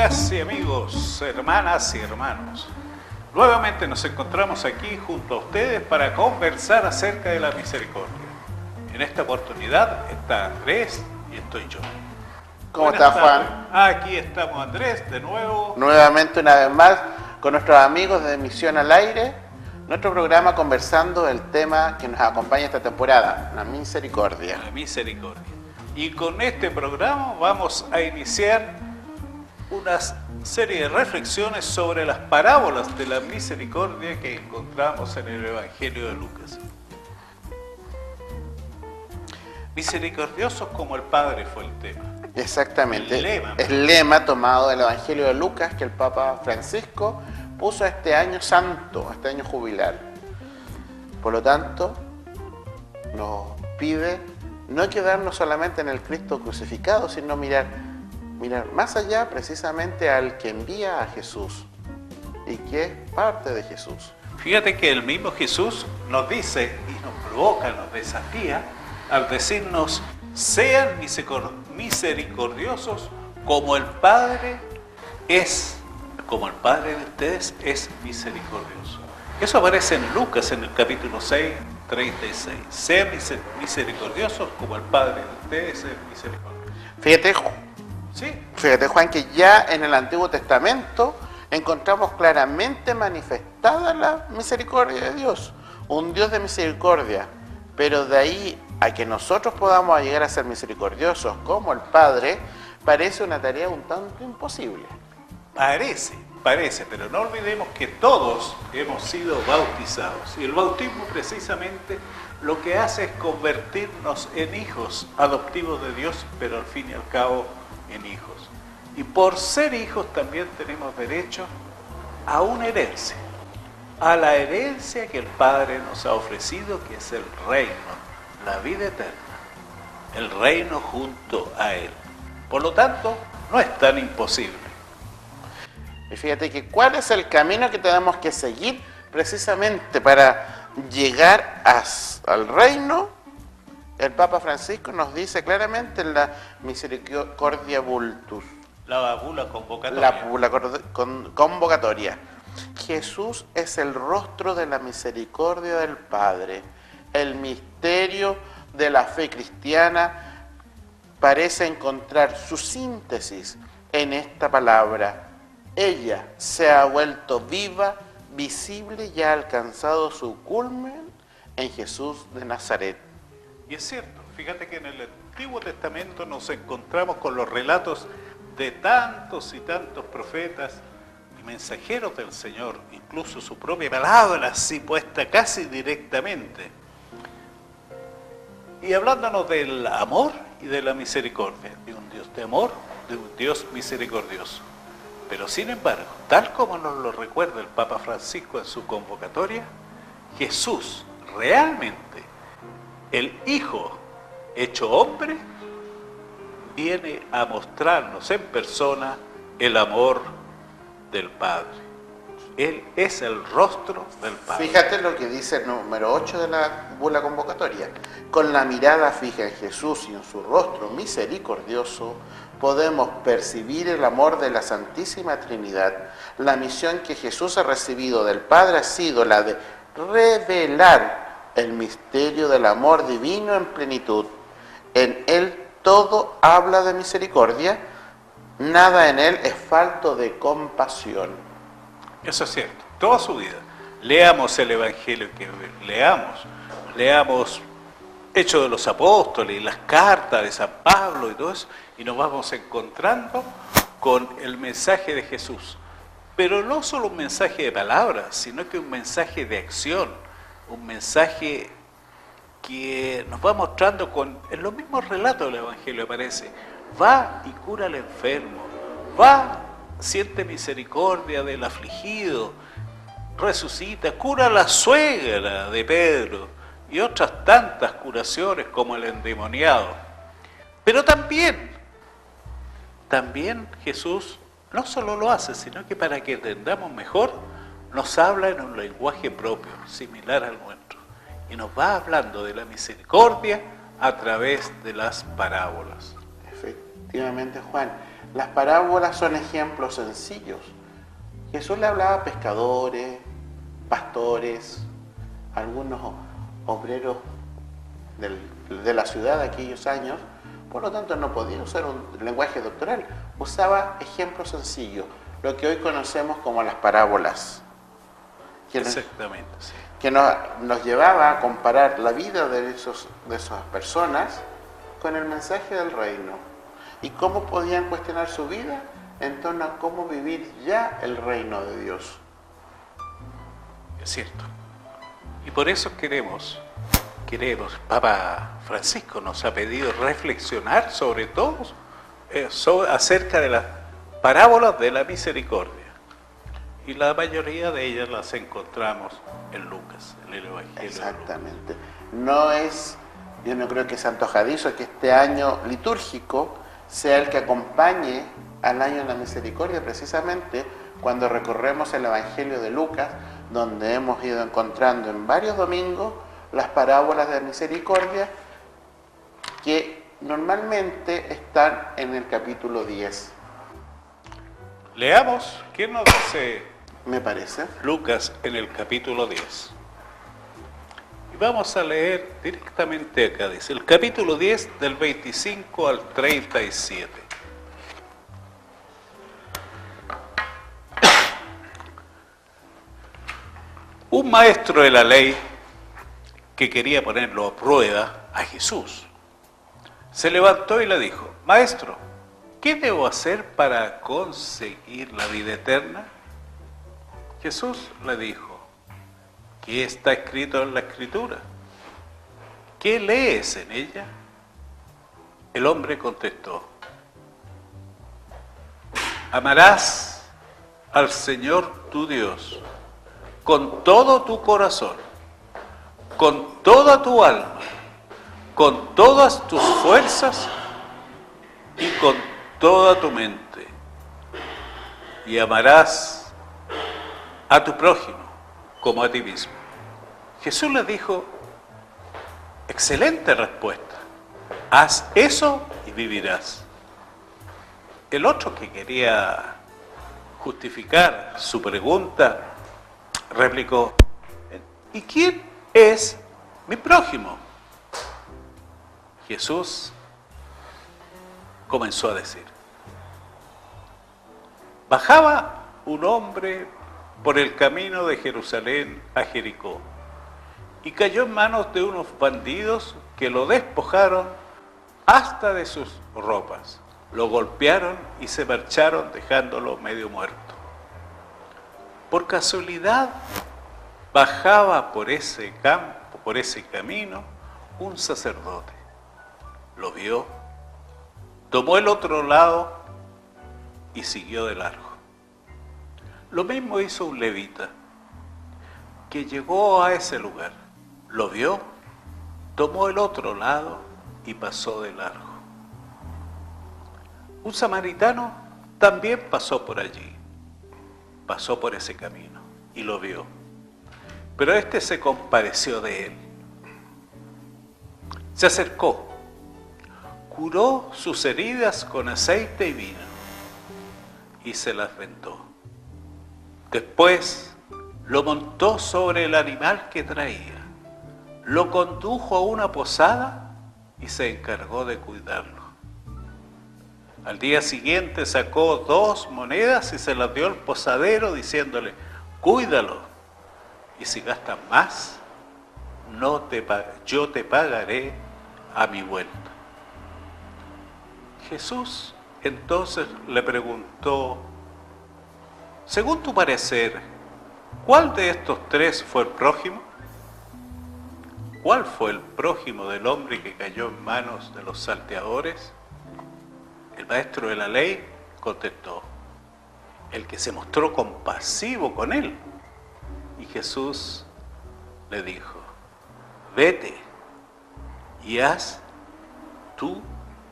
Amigas y amigos, hermanas y hermanos, nuevamente nos encontramos aquí junto a ustedes para conversar acerca de la misericordia. En esta oportunidad está Andrés y estoy yo. ¿Cómo estás, Juan? Aquí estamos, Andrés, de nuevo. Nuevamente, una vez más, con nuestros amigos de Misión al Aire, nuestro programa conversando el tema que nos acompaña esta temporada, la misericordia. La misericordia. Y con este programa vamos a iniciar una serie de reflexiones sobre las parábolas de la misericordia que encontramos en el Evangelio de Lucas. Misericordiosos como el Padre fue el tema. Exactamente. El lema tomado del Evangelio de Lucas que el Papa Francisco puso este año santo, este año jubilar. Por lo tanto, nos pide no quedarnos solamente en el Cristo crucificado, sino mirar más allá precisamente al que envía a Jesús y que es parte de Jesús. Fíjate que el mismo Jesús nos dice y nos provoca, nos desafía al decirnos: sean misericordiosos como el Padre de ustedes es misericordioso. Eso aparece en Lucas en el capítulo 6, 36. Sean misericordiosos como el Padre de ustedes es misericordioso. Fíjate, Juan, que ya en el Antiguo Testamento encontramos claramente manifestada la misericordia de Dios, un Dios de misericordia, pero de ahí a que nosotros podamos llegar a ser misericordiosos como el Padre, parece una tarea un tanto imposible. Parece, pero no olvidemos que todos hemos sido bautizados, y el bautismo precisamente lo que hace es convertirnos en hijos adoptivos de Dios, pero al fin y al cabo en hijos. Y por ser hijos también tenemos derecho a una herencia, a la herencia que el Padre nos ha ofrecido, que es el reino, la vida eterna, el reino junto a Él. Por lo tanto, no es tan imposible. Y fíjate que cuál es el camino que tenemos que seguir precisamente para llegar al reino. El Papa Francisco nos dice claramente en la Misericordia Vultus, la bula convocatoria. Convocatoria. Jesús es el rostro de la misericordia del Padre. El misterio de la fe cristiana parece encontrar su síntesis en esta palabra. Ella se ha vuelto viva, visible y ha alcanzado su culmen en Jesús de Nazaret. Y es cierto, fíjate que en el Antiguo Testamento nos encontramos con los relatos de tantos y tantos profetas y mensajeros del Señor, incluso su propia palabra así puesta casi directamente, y hablándonos del amor y de la misericordia, de un Dios de amor, de un Dios misericordioso. Pero sin embargo, tal como nos lo recuerda el Papa Francisco en su convocatoria, Jesús realmente, el Hijo hecho hombre, viene a mostrarnos en persona el amor del Padre. Él es el rostro del Padre. Fíjate lo que dice el número 8 de la bula convocatoria. Con la mirada fija en Jesús y en su rostro misericordioso, podemos percibir el amor de la Santísima Trinidad. La misión que Jesús ha recibido del Padre ha sido la de revelar el misterio del amor divino en plenitud. En Él todo habla de misericordia, nada en Él es falto de compasión. Eso es cierto, toda su vida. Leamos el Evangelio que leamos Hechos de los Apóstoles y las cartas de San Pablo y todo eso, y nos vamos encontrando con el mensaje de Jesús. Pero no solo un mensaje de palabras, sino que un mensaje de acción, un mensaje que nos va mostrando en los mismos relatos del Evangelio aparece: va y cura al enfermo, va, siente misericordia del afligido, resucita, cura a la suegra de Pedro y otras tantas curaciones como el endemoniado. Pero también Jesús no solo lo hace, sino que para que entendamos mejor, nos habla en un lenguaje propio, similar al nuestro, y nos va hablando de la misericordia a través de las parábolas. Efectivamente, Juan, Las parábolas son ejemplos sencillos. Jesús le hablaba a pescadores, pastores, algunos obreros de la ciudad de aquellos años, por lo tanto no podía usar un lenguaje doctoral, usaba ejemplos sencillos, lo que hoy conocemos como las parábolas. Exactamente, sí. Que nos llevaba a comparar la vida de esas personas con el mensaje del reino y cómo podían cuestionar su vida en torno a cómo vivir ya el reino de Dios. Es cierto. Y por eso queremos, Papa Francisco nos ha pedido reflexionar sobre todo acerca de las parábolas de la misericordia. Y la mayoría de ellas las encontramos en Lucas, en el Evangelio. Exactamente. Yo no creo que sea antojadizo que este año litúrgico sea el que acompañe al año de la misericordia, precisamente cuando recorremos el Evangelio de Lucas, donde hemos ido encontrando en varios domingos las parábolas de misericordia que normalmente están en el capítulo 10. Leamos, ¿quién nos dice? Me parece. Lucas en el capítulo 10. Y vamos a leer directamente acá, dice, el capítulo 10 del 25 al 37. Un maestro de la ley que quería ponerlo a prueba a Jesús, se levantó y le dijo, Maestro, ¿qué debo hacer para conseguir la vida eterna? Jesús le dijo, ¿qué está escrito en la Escritura? ¿Qué lees en ella? El hombre contestó, amarás al Señor tu Dios con todo tu corazón, con toda tu alma, con todas tus fuerzas y con toda tu mente. Y amarás a tu prójimo como a ti mismo. Jesús le dijo, excelente respuesta, haz eso y vivirás. El otro que quería justificar su pregunta, replicó, ¿y quién es mi prójimo? Jesús comenzó a decir, bajaba un hombre por el camino de Jerusalén a Jericó y cayó en manos de unos bandidos que lo despojaron hasta de sus ropas, lo golpearon y se marcharon dejándolo medio muerto. Por casualidad bajaba por ese campo, por ese camino, un sacerdote. Lo vio, tomó el otro lado y siguió de largo. Lo mismo hizo un levita, que llegó a ese lugar. Lo vio, tomó el otro lado y pasó de largo. Un samaritano también pasó por allí. Pasó por ese camino y lo vio. Pero este se compadeció de él. Se acercó, curó sus heridas con aceite y vino y se las vendó. Después lo montó sobre el animal que traía, lo condujo a una posada y se encargó de cuidarlo. Al día siguiente sacó 2 monedas y se las dio al posadero diciéndole, cuídalo, y si gastas más, yo te pagaré a mi vuelta. Jesús entonces le preguntó, según tu parecer, ¿cuál de estos 3 fue el prójimo? ¿Cuál fue el prójimo del hombre que cayó en manos de los salteadores? El maestro de la ley contestó, el que se mostró compasivo con él. Y Jesús le dijo, vete y haz tú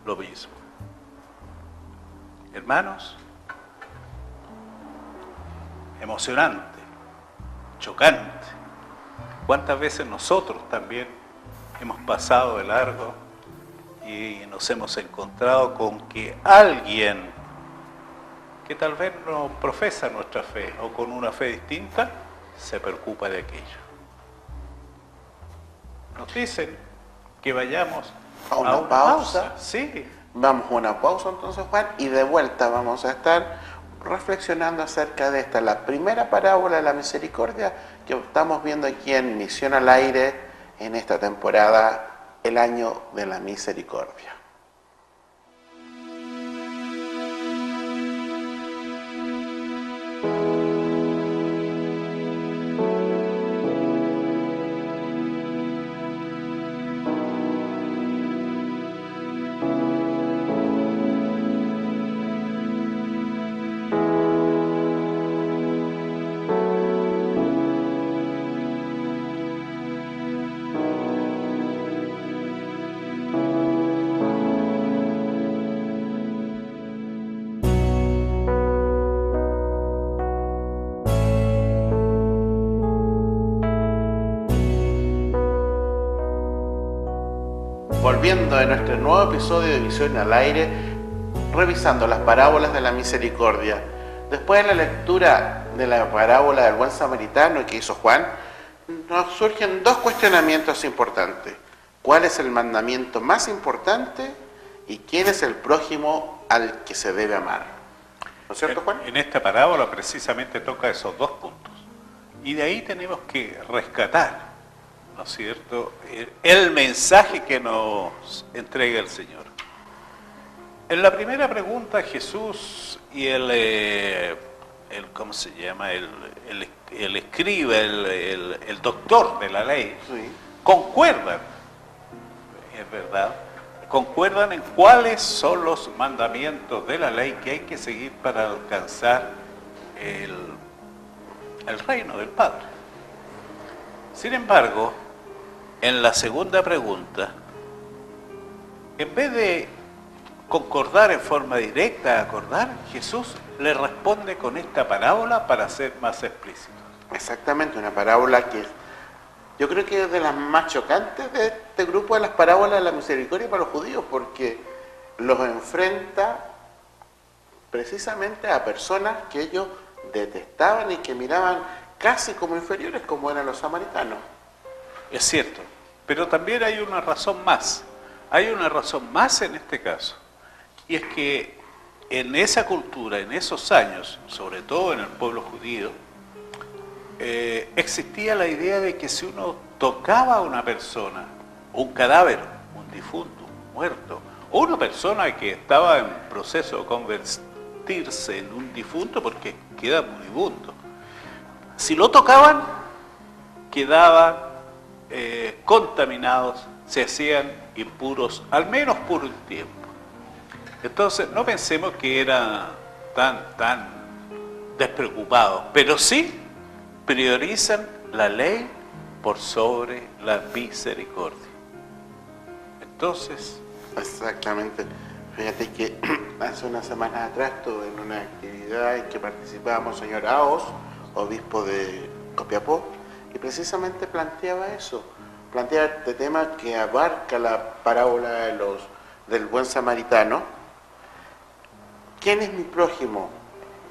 lo mismo. Hermanos, emocionante, chocante. ¿Cuántas veces nosotros también hemos pasado de largo y nos hemos encontrado con que alguien que tal vez no profesa nuestra fe o con una fe distinta, se preocupa de aquello. Nos dicen que vayamos a una pausa. Sí. Vamos a una pausa entonces, Juan, y de vuelta vamos a estar reflexionando acerca de esta, la primera parábola de la misericordia que estamos viendo aquí en Misión al Aire en esta temporada, el año de la misericordia. Volviendo a nuestro nuevo episodio de Misión al Aire, revisando las parábolas de la misericordia. Después de la lectura de la parábola del buen samaritano que hizo Juan, nos surgen dos cuestionamientos importantes. ¿Cuál es el mandamiento más importante y quién es el prójimo al que se debe amar? ¿No es cierto, Juan? En esta parábola precisamente toca esos dos puntos. Y de ahí tenemos que rescatar, ¿no es cierto?, el mensaje que nos entrega el Señor. En la primera pregunta, Jesús y ¿cómo se llama? El escriba, el doctor de la ley, Sí. concuerdan, es verdad, concuerdan en cuáles son los mandamientos de la ley que hay que seguir para alcanzar el reino del Padre. Sin embargo, en la segunda pregunta, en vez de concordar en forma directa, acordar, Jesús le responde con esta parábola para ser más explícito. Exactamente, una parábola que yo creo que es de las más chocantes de este grupo de las parábolas de la misericordia para los judíos, porque los enfrenta precisamente a personas que ellos detestaban y que miraban casi como inferiores, como eran los samaritanos. Es cierto, pero también hay una razón más. Hay una razón más en este caso. Y es que en esa cultura, en esos años, sobre todo en el pueblo judío, existía la idea de que si uno tocaba a una persona, un cadáver, un difunto, un muerto, o una persona que estaba en proceso de convertirse en un difunto porque queda moribundo, si lo tocaban, quedaban contaminados, se hacían impuros, al menos por un tiempo. Entonces, no pensemos que eran tan despreocupados, pero sí priorizan la ley por sobre la misericordia. Entonces... Exactamente. Fíjate que hace unas semanas atrás estuve en una actividad en que participábamos señor Aos, obispo de Copiapó, y precisamente planteaba eso, planteaba este tema que abarca la parábola del buen samaritano. ¿Quién es mi prójimo?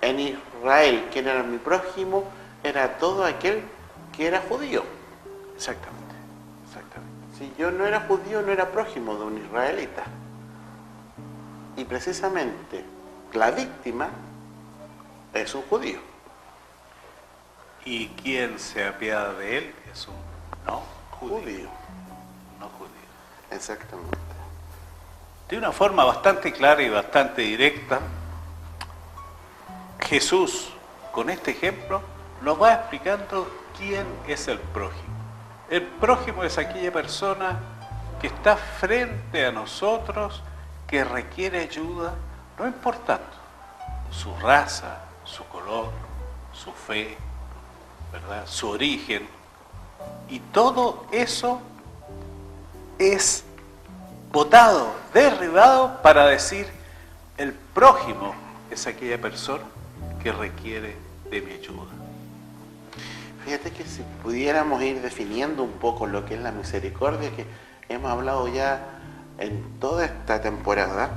En Israel, ¿quién era mi prójimo? Era todo aquel que era judío. Exactamente, exactamente. Si yo no era judío, no era prójimo de un israelita. Y precisamente la víctima es un judío. Y quien se apiada de él es un no judío. No judío. Exactamente. De una forma bastante clara y bastante directa, Jesús, con este ejemplo, nos va explicando quién es el prójimo. El prójimo es aquella persona que está frente a nosotros, que requiere ayuda, no importando su raza, su color, su fe, ¿verdad?, su origen. Y todo eso es botado, derribado para decir el prójimo es aquella persona que requiere de mi ayuda. Fíjate que si pudiéramos ir definiendo un poco lo que es la misericordia, que hemos hablado ya en toda esta temporada,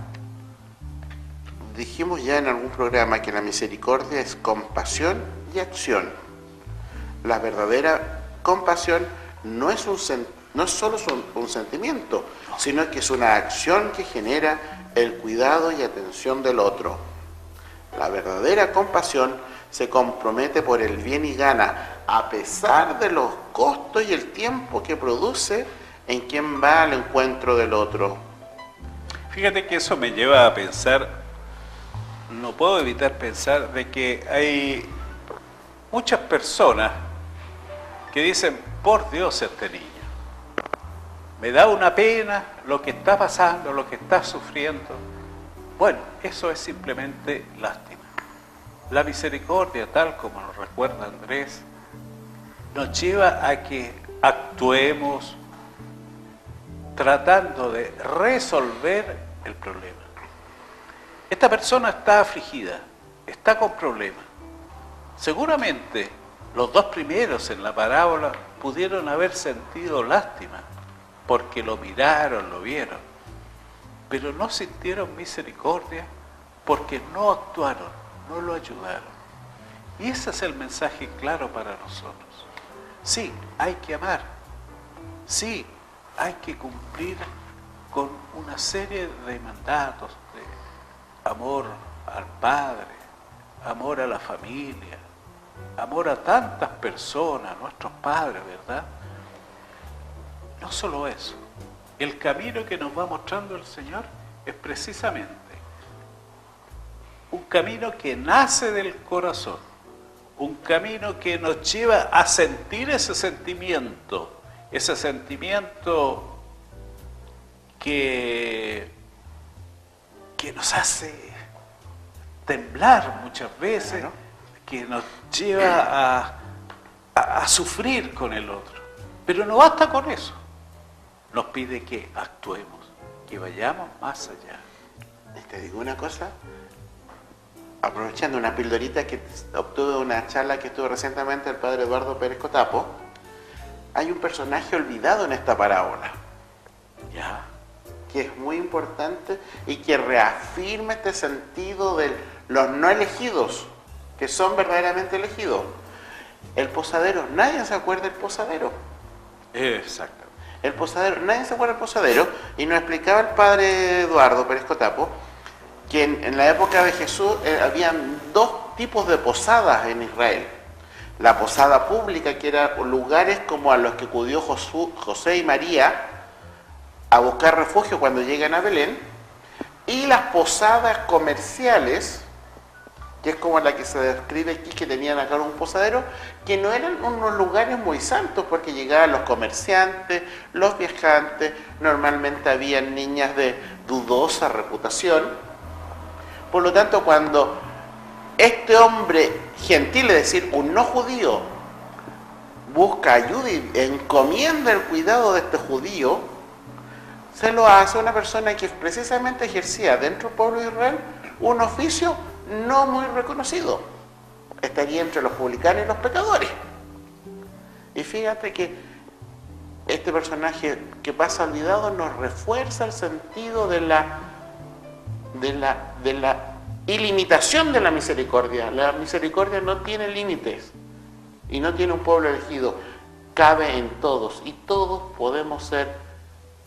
dijimos ya en algún programa que la misericordia es compasión y acción. La verdadera compasión no es solo un sentimiento, sino que es una acción que genera el cuidado y atención del otro. La verdadera compasión se compromete por el bien y gana, a pesar de los costos y el tiempo que produce en quien va al encuentro del otro. Fíjate que eso me lleva a pensar, no puedo evitar pensar de que hay muchas personas que dicen, por Dios, este niño, me da una pena lo que está pasando, lo que está sufriendo. Bueno, eso es simplemente lástima. La misericordia, tal como nos recuerda Andrés, nos lleva a que actuemos tratando de resolver el problema. Esta persona está afligida, está con problemas. Seguramente los dos primeros en la parábola pudieron haber sentido lástima porque lo miraron, lo vieron, pero no sintieron misericordia porque no actuaron, no lo ayudaron. Y ese es el mensaje claro para nosotros. Sí, hay que amar. Sí, hay que cumplir con una serie de mandatos de amor al Padre, amor a la familia, amor a tantas personas, nuestros padres, ¿verdad? No solo eso, el camino que nos va mostrando el Señor es precisamente un camino que nace del corazón, un camino que nos lleva a sentir ese sentimiento que nos hace temblar muchas veces, claro, que nos lleva a sufrir con el otro. Pero no basta con eso. Nos pide que actuemos, que vayamos más allá. Te digo una cosa, aprovechando una pildorita que obtuve una charla que estuvo recientemente el padre Eduardo Pérez Cotapo, hay un personaje olvidado en esta parábola, ¿ya?, que es muy importante y que reafirma este sentido de los no elegidos, que son verdaderamente elegidos. El posadero, nadie se acuerda del posadero. Exacto. El posadero, nadie se acuerda del posadero, y nos explicaba el padre Eduardo Pérez Cotapo que en la época de Jesús habían dos tipos de posadas en Israel. La posada pública, que eran lugares como a los que acudió José y María a buscar refugio cuando llegan a Belén, y las posadas comerciales, que es como la que se describe aquí, que tenían acá un posadero, que no eran unos lugares muy santos, porque llegaban los comerciantes, los viajantes, normalmente habían niñas de dudosa reputación. Por lo tanto, cuando este hombre gentil, es decir, un no judío, busca ayuda y encomienda el cuidado de este judío, se lo hace a una persona que precisamente ejercía dentro del pueblo de Israel un oficio no muy reconocido. Estaría entre los publicanos y los pecadores. Y fíjate que este personaje que pasa olvidado nos refuerza el sentido de la ilimitación de la misericordia. La misericordia no tiene límites y no tiene un pueblo elegido. Cabe en todos, y todos podemos ser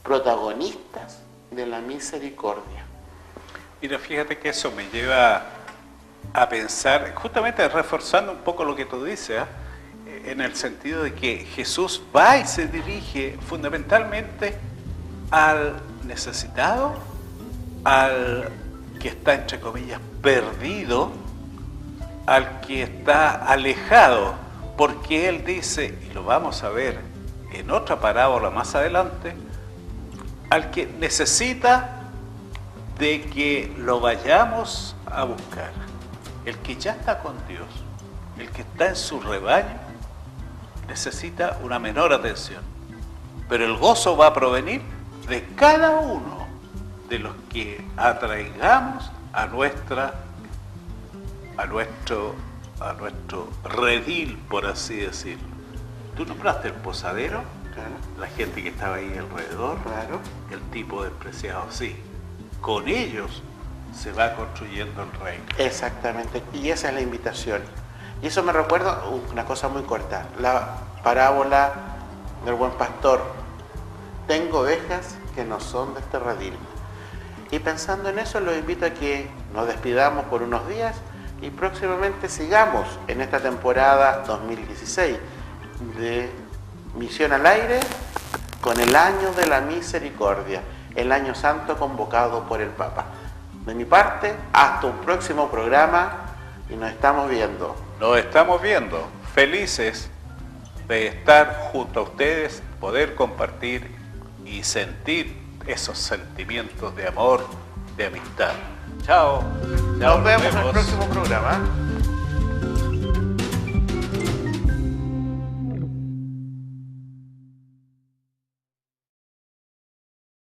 protagonistas de la misericordia. Mira, fíjate que eso me lleva a pensar, justamente reforzando un poco lo que tú dices, en el sentido de que Jesús va y se dirige fundamentalmente al necesitado, al que está, entre comillas, perdido, al que está alejado, porque Él dice, y lo vamos a ver en otra parábola más adelante, al que necesita de que lo vayamos a buscar. El que ya está con Dios, el que está en su rebaño, necesita una menor atención. Pero el gozo va a provenir de cada uno de los que atraigamos a nuestro redil, por así decirlo. Tú nombraste el posadero, claro, la gente que estaba ahí alrededor, claro, el tipo despreciado, sí. Con ellos se va construyendo el reino. Exactamente, y esa es la invitación. Y eso me recuerda una cosa muy corta, la parábola del buen pastor. Tengo ovejas que no son de este redil. Y pensando en eso, los invito a que nos despidamos por unos días y próximamente sigamos en esta temporada 2016 de Misión al Aire con el año de la misericordia, el año santo convocado por el Papa. De mi parte, hasta un próximo programa y nos estamos viendo. Nos estamos viendo, felices de estar junto a ustedes, poder compartir y sentir esos sentimientos de amor, de amistad. Chao. Nos vemos en el próximo programa.